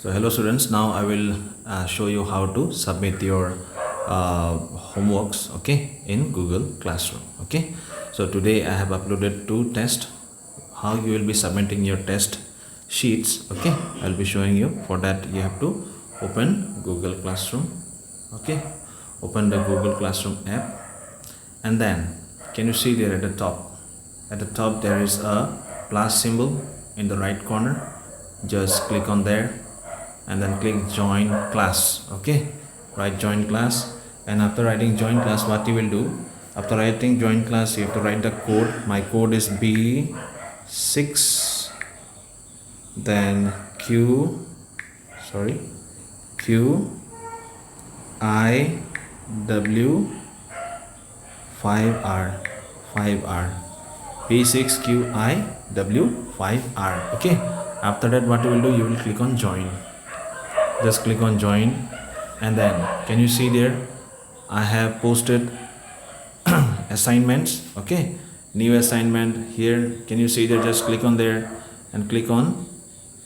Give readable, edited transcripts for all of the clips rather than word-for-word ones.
So hello students, now I will show you how to submit your homeworks, okay, in Google Classroom. Okay, so today I have uploaded two tests, how you will be submitting your test sheets. Okay, I'll be showing you. For that you have to open Google Classroom. Okay, open the Google Classroom app, and then can you see there at the top there is a plus symbol in the right corner. Just click on there and then click join class. Okay, write join class, and after writing join class, what you will do, after writing join class, you have to write the code. My code is B6, then QIW 5R B6QIW 5R. Okay, after that what you will do, you will click on join. Just click on join, and then can you see there I have posted assignments. Okay, new assignment here. Can you see there? Just click on there and click on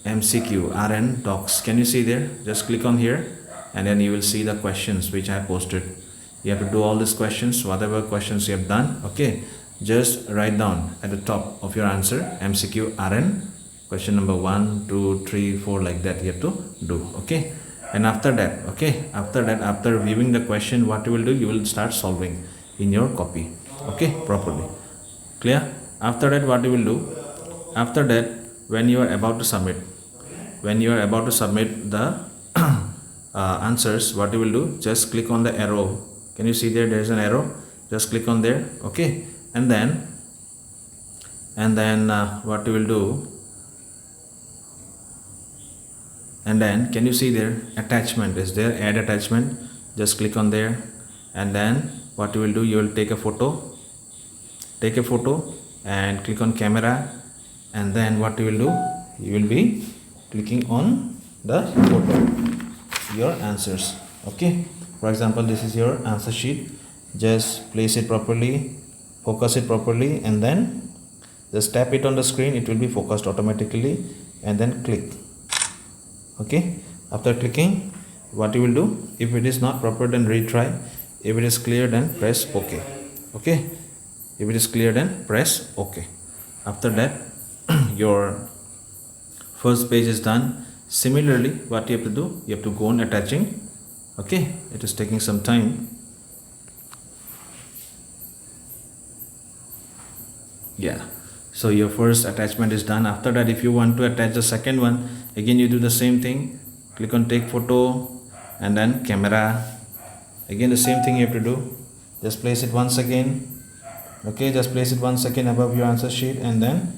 MCQ RN docs. Can you see there? Just click on here, and then you will see the questions which I have posted. You have to do all these questions, whatever questions you have done. Okay, just write down at the top of your answer MCQ RN question number 1, 2, 3, 4, like that you have to do. Okay, and after that, after viewing the question, what you will do, you will start solving in your copy. Okay, properly. Clear? After that, what you will do, after that, when you are about to submit the answers, what you will do, just click on the arrow. Can you see there is an arrow? Just click on there. Okay, and then what you will do, and then can you see there attachment is there, add attachment. Just click on there, and then what you will do, you will take a photo and click on camera, and then what you will do, you will be clicking on the photo your answers. Okay, for example, this is your answer sheet. Just place it properly, focus it properly, and then just tap it on the screen. It will be focused automatically, and then click. Okay, after clicking, what you will do, if it is not proper, then retry. If it is clear, then press OK. Okay, if it is clear, then press OK. After that your first page is done. Similarly, what you have to do, you have to go on attaching. Okay, it is taking some time. Yeah, so your first attachment is done. After that, if you want to attach the second one, again you do the same thing. Click on take photo, and then camera. Again the same thing you have to do. Just place it once again. Okay, just place it once again above your answer sheet, and then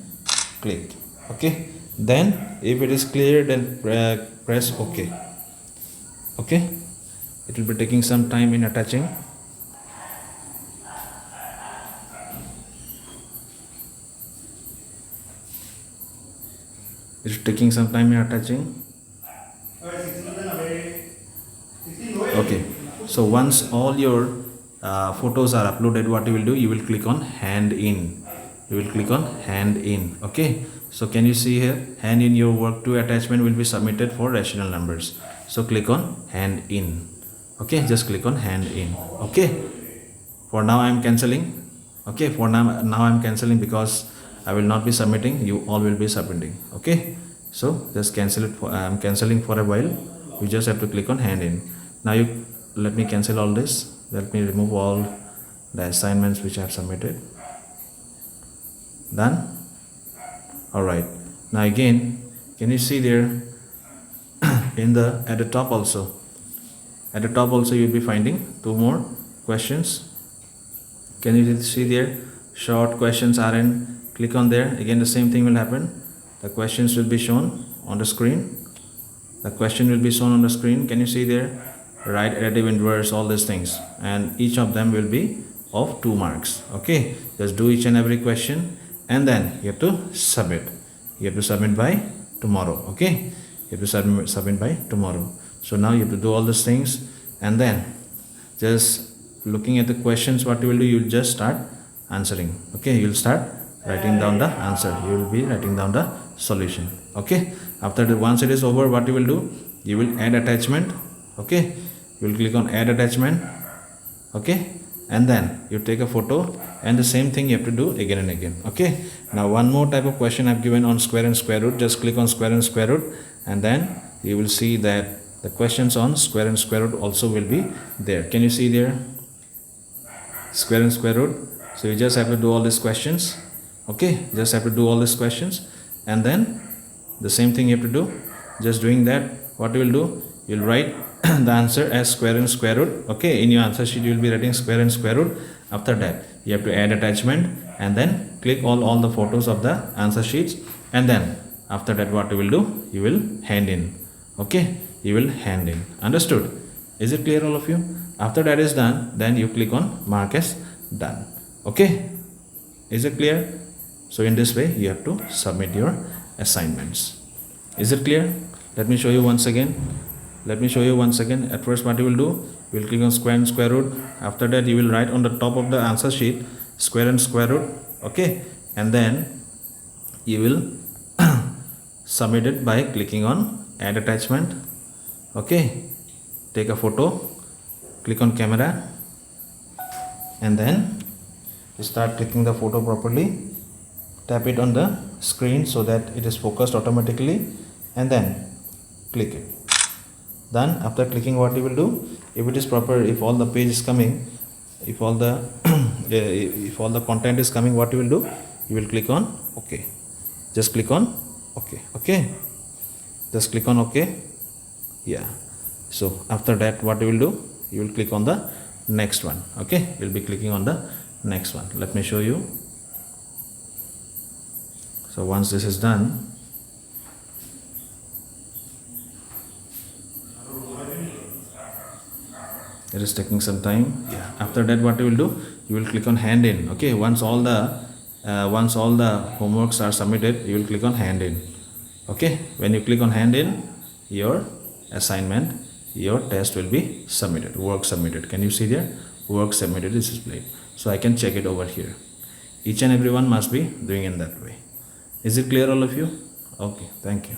click. Okay, then if it is clear, then press OK. Okay, it will be taking some time in attaching. It's taking some time in attaching. Okay, so once all your photos are uploaded, what you will do, you will click on hand in. Okay, so can you see here, hand in your work 2 attachment will be submitted for rational numbers. So click on hand in. Okay, just click on hand in. Okay, for now I am cancelling. Okay, for now I am cancelling because I will not be submitting, you all will be submitting. Okay, so just cancel it. I am cancelling for a while. You just have to click on hand in. Now you let me cancel all this. Let me remove all the assignments which I have submitted. Done. All right, now again, can you see there at the top also you will be finding 2 more questions. Can you see there, short questions are in? Click on there. Again the same thing will happen. The questions will be shown on the screen. Can you see there, write additive inverse, all these things, and each of them will be of 2 marks. Okay, just do each and every question, and then you have to submit. By tomorrow. Okay, you have to submit by tomorrow. So now you have to do all these things, and then just looking at the questions, what you will do, you will just start answering. Okay, you will start writing down the answer. You will be writing down the solution. Okay, after that, once it is over, what you will do, you will add attachment. Okay, you will click on add attachment. Okay, and then you take a photo, and the same thing you have to do again and again. Okay, now one more type of question I've given on square and square root. Just click on square and square root, and then you will see that the questions on square and square root also will be there. Can you see there? Square and square root. So you just have to do all these questions. Okay, just have to do all these questions, and then the same thing you have to do. Just doing that, what you will do, you will write the answer as square and square root. Okay, in your answer sheet you will be writing square and square root. After that you have to add attachment, and then click all the photos of the answer sheets, and then after that what you will do, you will hand in. Okay, you will hand in. Understood? Is it clear, all of you? After that is done, then you click on mark as done. Okay, is it clear? So in this way you have to submit your assignments. Is it clear? Let me show you once again. At first what you will do, you will click on square and square root. After that you will write on the top of the answer sheet square and square root. Okay, and then you will submit it by clicking on add attachment. Okay, take a photo, click on camera, and then start clicking the photo properly. Tap it on the screen so that it is focused automatically, and then click it. Then after clicking, what you will do, if it is proper, if all the page is coming, if all the if all the content is coming, what you will do, you will click on OK. Just click on OK. Okay, just click on OK. Yeah, so after that what you will do, you will click on the next one. Okay, you'll be clicking on the next one. Let me show you. So once this is done, it is taking some time. Yeah, after that what you will do, you will click on hand in. Okay, once all the homeworks are submitted, you will click on hand in. Okay, when you click on hand in, your assignment, your test will be submitted. Work submitted. Can you see there? Work submitted is displayed. So I can check it over here. Each and everyone must be doing in that way. Is it clear, all of you? Okay, thank you.